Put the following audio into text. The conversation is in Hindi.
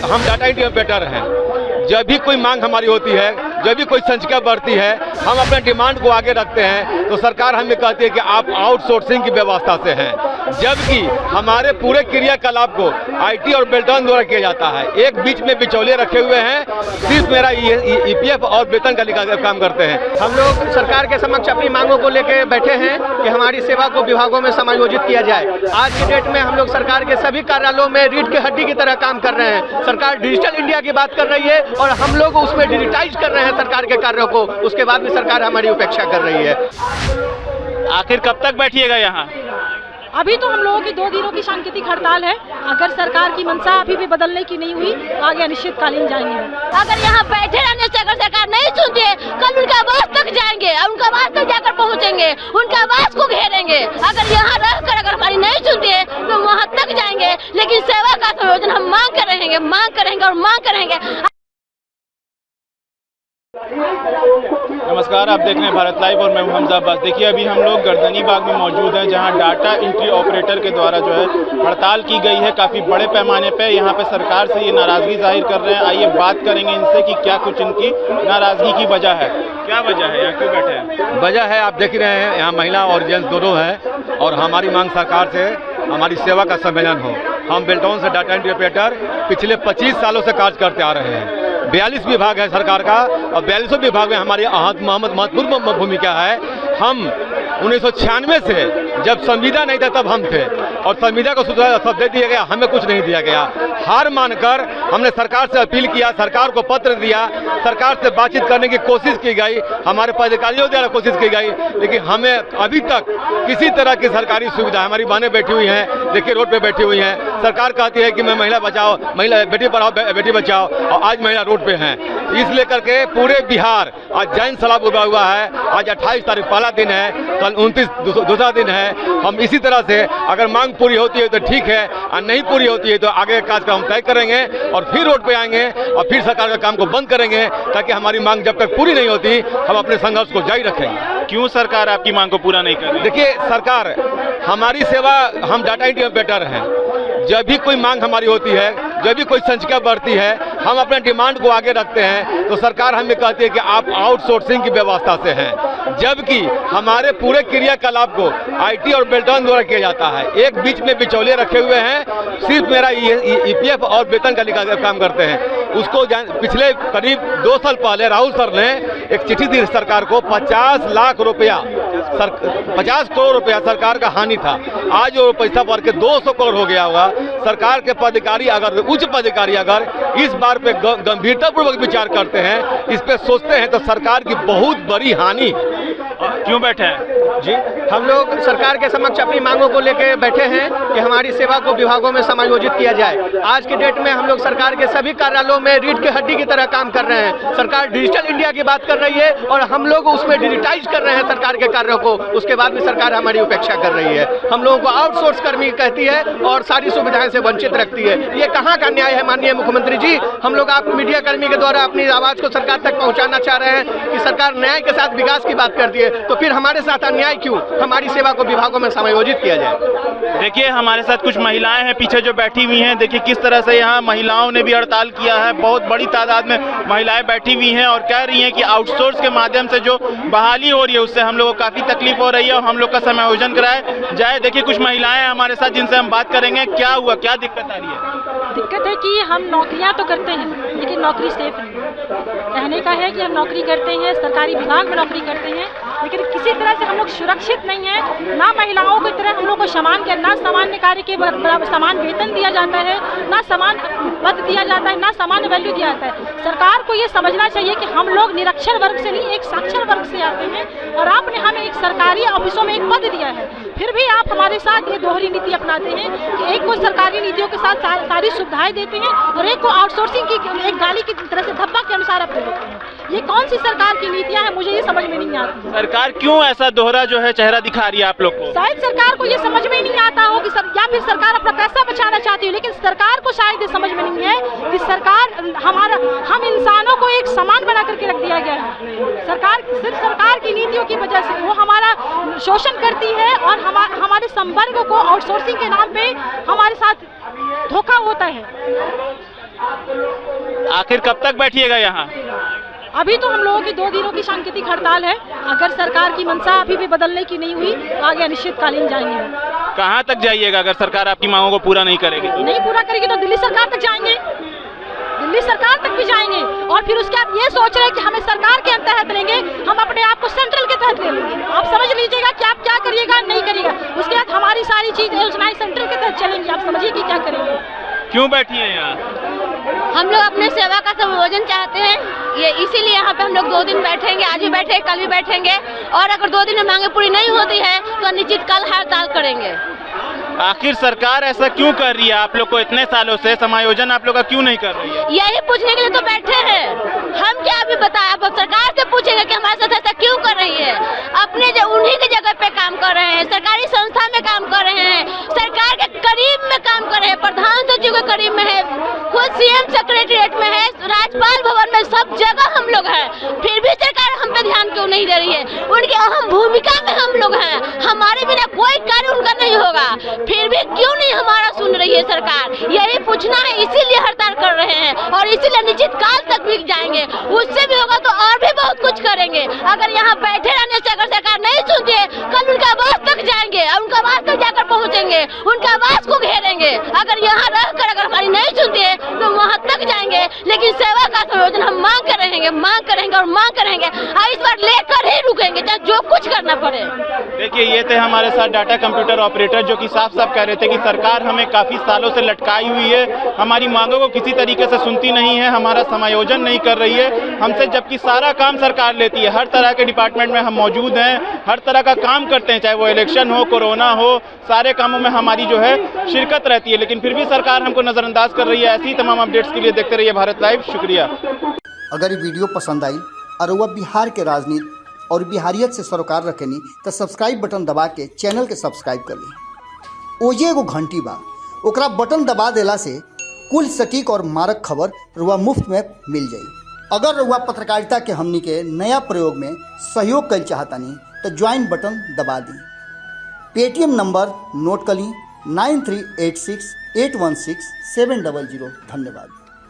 हम डाटा एंट्री ऑपरेटर हैं। जब भी कोई मांग हमारी होती है, जब भी कोई संख्या बढ़ती है, हम अपने डिमांड को आगे रखते हैं तो सरकार हमें कहती है कि आप आउटसोर्सिंग की व्यवस्था से हैं, जबकि हमारे पूरे क्रियाकलाप को आईटी और बेल्टन द्वारा किया जाता है। एक बीच में बिचौलिए रखे हुए हैं, सिर्फ मेरा ईपीएफ और वेतन का काम करते हैं। हम लोग सरकार के समक्ष अपनी मांगों को लेकर बैठे हैं कि हमारी सेवा को विभागों में समायोजित किया जाए। आज की डेट में हम लोग सरकार के सभी कार्यालयों में रीढ़ की हड्डी की तरह काम कर रहे हैं। सरकार डिजिटल इंडिया की बात कर रही है और हम लोग उसमें डिजिटाइज कर रहे हैं सरकार के कार्यों को, उसके बाद भी सरकार हमारी उपेक्षा कर रही है। आखिर कब तक बैठिएगा यहाँ? अभी तो हम लोगों की 2 दिनों की सांकेतिक हड़ताल है। अगर सरकार की मंशा अभी भी बदलने की नहीं हुई तो आगे अनिश्चितकालीन जाएंगे। अगर यहाँ बैठे रहने से अगर सरकार नहीं सुनती है, कल उनका आवाज तक जाएंगे और उनका आवाज तक जाकर पहुँचेंगे, उनका आवाज को घेरेंगे। अगर यहाँ रहकर अगर हमारी नहीं सुनती है तो वहाँ तक जाएंगे, लेकिन सेवा का संयोजन हम मांग कर रहेंगे और मांग करेंगे। नमस्कार, आप देख रहे हैं भारत लाइव और मैं हूं हमजा अब्बास। देखिए, अभी हम लोग गर्दनी बाग में मौजूद हैं, जहां डाटा एंट्री ऑपरेटर के द्वारा जो है हड़ताल की गई है काफ़ी बड़े पैमाने पे। यहां पे सरकार से ये नाराज़गी जाहिर कर रहे हैं। आइए बात करेंगे इनसे कि क्या कुछ इनकी नाराज़गी की वजह है। क्या वजह है, यहाँ क्यों बैठे हैं? वजह है, आप देख रहे हैं, यहाँ महिला और जेंट्स दोनों हैं और हमारी मांग सरकार से हमारी सेवा का सम्मेलन हो। हम बेल्टन से डाटा एंट्री ऑपरेटर पिछले 25 सालों से कार्य करते आ रहे हैं। 42 विभाग है सरकार का और 42 विभाग में हमारी महत्वपूर्ण भूमिका है। हम 1996 से, जब संविदा नहीं था तब हम थे और संविदा को सब दे दिया गया, हमें कुछ नहीं दिया गया। हार मानकर हमने सरकार से अपील किया, सरकार को पत्र दिया, सरकार से बातचीत करने की कोशिश की गई, हमारे पदाधिकारियों द्वारा कोशिश की गई, लेकिन हमें अभी तक किसी तरह की सरकारी सुविधा, हमारी बहनें बैठी हुई हैं, देखिए रोड पे बैठी हुई हैं। सरकार कहती है कि मैं महिला बचाओ, महिला बेटी पढ़ाओ बेटी बचाओ, और आज महिला रोड पे हैं। इस लेकर के पूरे बिहार आज जैन सलाब उभरा हुआ है। आज 28 तारीख पहला दिन है, कल 29 दूसरा दिन है। हम इसी तरह से अगर मांग पूरी होती है तो ठीक है, और नहीं पूरी होती है तो आगे का कार्यक्रम तय करेंगे और फिर रोड पे आएंगे और फिर सरकार का काम को बंद करेंगे, ताकि हमारी मांग जब तक पूरी नहीं होती हम अपने संघर्ष को जारी रखेंगे। क्यों सरकार आपकी मांग को पूरा नहीं कर रही? देखिए, सरकार हमारी सेवा, हम डाटा एंट्री ऑपरेटर हैं। जब भी कोई मांग हमारी होती है, जब भी कोई संख्या बढ़ती है, हम अपने डिमांड को आगे रखते हैं तो सरकार हमें कहती है कि आप आउटसोर्सिंग की व्यवस्था से हैं, जबकि हमारे पूरे क्रियाकलाप को आईटी और बेल्टन द्वारा किया जाता है। एक बीच में बिचौलिए रखे हुए हैं, सिर्फ मेरा ईपीएफ और वेतन का काम करते हैं। उसको पिछले करीब 2 साल पहले राहुल सर ने एक चिट्ठी दी सरकार को, 50 लाख रुपया 50 करोड़ रुपया सरकार का हानि था। आज वो पैसा बढ़ के 200 करोड़ हो गया होगा। सरकार के पदाधिकारी अगर, उच्च पदाधिकारी अगर इस बार पे गंभीरतापूर्वक विचार करते हैं, इस पे सोचते हैं तो सरकार की बहुत बड़ी हानि। क्यों बैठे हैं जी? हम लोग सरकार के समक्ष अपनी मांगों को लेकर बैठे हैं कि हमारी सेवा को विभागों में समायोजित किया जाए। आज की डेट में हम लोग सरकार के सभी कार्यालयों में रीढ़ की हड्डी की तरह काम कर रहे हैं। सरकार डिजिटल इंडिया की बात कर रही है और हम लोग उसमें डिजिटाइज कर रहे हैं सरकार के कार्यों को, उसके बाद भी सरकार हमारी उपेक्षा कर रही है। हम लोगों को आउटसोर्स कर्मी कहती है और सारी सुविधाएं से वंचित रखती है। ये कहाँ का न्याय है माननीय मुख्यमंत्री जी? हम लोग आप मीडिया कर्मी के द्वारा अपनी आवाज को सरकार तक पहुँचाना चाह रहे हैं कि सरकार न्याय के साथ विकास की बात करती है, तो फिर हमारे साथ अन्याय क्यों? हमारी सेवा को विभागों में समायोजित किया जाए। देखिए, हमारे साथ कुछ महिलाएं हैं पीछे जो बैठी हुई हैं। देखिए किस तरह से यहाँ महिलाओं ने भी हड़ताल किया है। बहुत बड़ी तादाद में महिलाएं बैठी हुई हैं और कह रही हैं कि आउटसोर्स के माध्यम से जो बहाली हो रही है उससे हम लोगों को काफ़ी तकलीफ हो रही है और हम लोग का समायोजन कराया जाए। देखिए कुछ महिलाएं हमारे साथ, जिनसे हम बात करेंगे। क्या हुआ, क्या दिक्कत आ रही है? दिक्कत है कि हम नौकरियां तो करते हैं लेकिन नौकरी सेफ नहीं। कहने का है कि हम नौकरी करते हैं, सरकारी विभाग में नौकरी करते हैं, लेकिन किसी तरह से हम लोग सुरक्षित नहीं है। ना महिलाओं की तरह हम लोग को ना सामान्य कार्य के समान वेतन दिया जाता है, ना समान पद दिया जाता है, ना समान वैल्यू दिया जाता है। सरकार को ये समझना चाहिए कि हम लोग निरक्षर वर्ग से नहीं, एक साक्षर वर्ग से आते हैं और आपने हमें एक सरकारी ऑफिसों में एक पद दिया है, फिर भी आप हमारे साथ ये दोहरी नीति अपनाते हैं कि एक को सरकारी नीतियों के साथ सारी सुविधाएं देते हैं और एक को आउटसोर्सिंग की एक गाली की तरह से धब्बा के अनुसार अपने देते हैं। ये कौन सी सरकार की नीतियां हैं, मुझे ये समझ में नहीं आती। सरकार क्यों ऐसा दोहरा जो है चेहरा दिखा रही है आप लोग को? शायद सरकार को ये समझ में नहीं आता हो कि या फिर सरकार अपना पैसा बचाना चाहती है, लेकिन सरकार को शायद ये समझ में नहीं है कि सरकार हम इंसानों को एक समान बना करके रख दिया गया है। सरकार सिर्फ सरकार की नीतियों की वजह से वो हमारा शोषण करती है और हमारे संवर्ग को आउटसोर्सिंग के नाम पे हमारे साथ धोखा होता है। आखिर कब तक बैठिएगा यहाँ? अभी तो हम लोगों की 2 दिनों की सांकेतिक हड़ताल है। अगर सरकार की मंशा अभी भी बदलने की नहीं हुई तो आगे अनिश्चितकालीन जाएंगे हम। कहाँ तक जाइएगा अगर सरकार आपकी मांगों को पूरा नहीं करेगी? नहीं पूरा करेगी तो दिल्ली सरकार तक जाएंगे, दिल्ली सरकार तक भी जाएंगे। और फिर उसके बाद ये सोच रहे हैं कि हमें सरकार के तहत लेंगे, हम अपने आप को सेंट्रल के तहत ले लेंगे। आप समझ लीजिएगा कि आप क्या करिएगा नहीं करिएगा। उसके बाद हमारी सारी चीज योजनाएं सेंट्रल के तहत चलेंगी। आप समझिए कि क्या करेंगे। क्यों बैठी हैं यहाँ? हम लोग अपने सेवा का समायोजन चाहते हैं, ये इसीलिए यहाँ पे हम लोग 2 दिन बैठेंगे। आज भी बैठे, कल भी बैठेंगे, और अगर 2 दिन में मांगे पूरी नहीं होती है तो निश्चित कल हड़ताल करेंगे। आखिर सरकार ऐसा क्यों कर रही है? आप लोग को इतने सालों से समायोजन आप लोग का क्यों नहीं कर रही है? यही पूछने के लिए तो बैठे हैं। हम क्या अभी बताएं, अब सरकार से पूछेंगे कि हमारे साथ ऐसा क्यों कर रही है। अपने जो उन्हीं की जगह पे काम कर रहे हैं, सरकारी संस्था में काम कर रहे हैं, सरकार के करीब में काम कर रहे हैं, प्रधान सचिव के करीब में है, खुद सीएम सेक्रेटरीट में है, राज्यपाल भवन में, सब जगह हम लोग हैं। फिर भी सरकार हम पे ध्यान क्यों नहीं दे रही है? उनकी अहम भूमिका में हम लोग हैं, हमारे बिना कोई कार्य उनका नहीं होगा, फिर भी क्यों नहीं हमारा सुन रही है सरकार? यही पूछना है, इसीलिए हड़ताल कर रहे हैं और इसीलिए निश्चित काल तक भी जाएंगे। उससे भी होगा तो और भी बहुत कुछ करेंगे। अगर यहाँ बैठे रहने से अगर सरकार नहीं सुनती है, कल उनका आवास तक जाएंगे और उनका आवास तक जाकर पहुँचेंगे, उनका आवास को घेरेंगे। अगर यहाँ रहकर अगर हमारी नहीं सुनती है तो वहाँ तक जाएंगे, लेकिन सेवा का समायोजन हम मांग कर रहेंगे, मांग करेंगे और मांग करेंगे। इस बार लेकर ही रुकेंगे, चाहे जो कुछ करना पड़े। देखिए, ये थे हमारे साथ डाटा कंप्यूटर ऑपरेटर जो कि साफ साफ कह रहे थे कि सरकार हमें काफी सालों से लटकाई हुई है, हमारी मांगों को किसी तरीके से सुनती नहीं है, हमारा समायोजन नहीं कर रही है हमसे, जबकि सारा काम सरकार लेती है। हर तरह के डिपार्टमेंट में हम मौजूद हैं, हर तरह का काम करते हैं, चाहे वो इलेक्शन हो, कोरोना हो, सारे कामों में हमारी जो है शिरकत रहती है, लेकिन फिर भी सरकार हमको नजरअंदाज कर रही है। ऐसी तमाम अपडेट्स के लिए देखते रहिए भारत लाइव। शुक्रिया। अगर ये वीडियो पसंद आई और वह बिहार के राजनीति और बिहारियत से सरोकार रखेनी तो सब्सक्राइब बटन दबा के चैनल के सब्सक्राइब कर ली। ओजे एगो घंटी बा, ओकरा बटन दबा देला से कुल सटीक और मारक खबर रुआ मुफ्त में मिल जाई। अगर रुआ पत्रकारिता के हमनी के नया प्रयोग में सहयोग कर चाहतानी तो ज्वाइन बटन दबा दी। पेटीएम नंबर नोट कर ली 9386816700। धन्यवाद।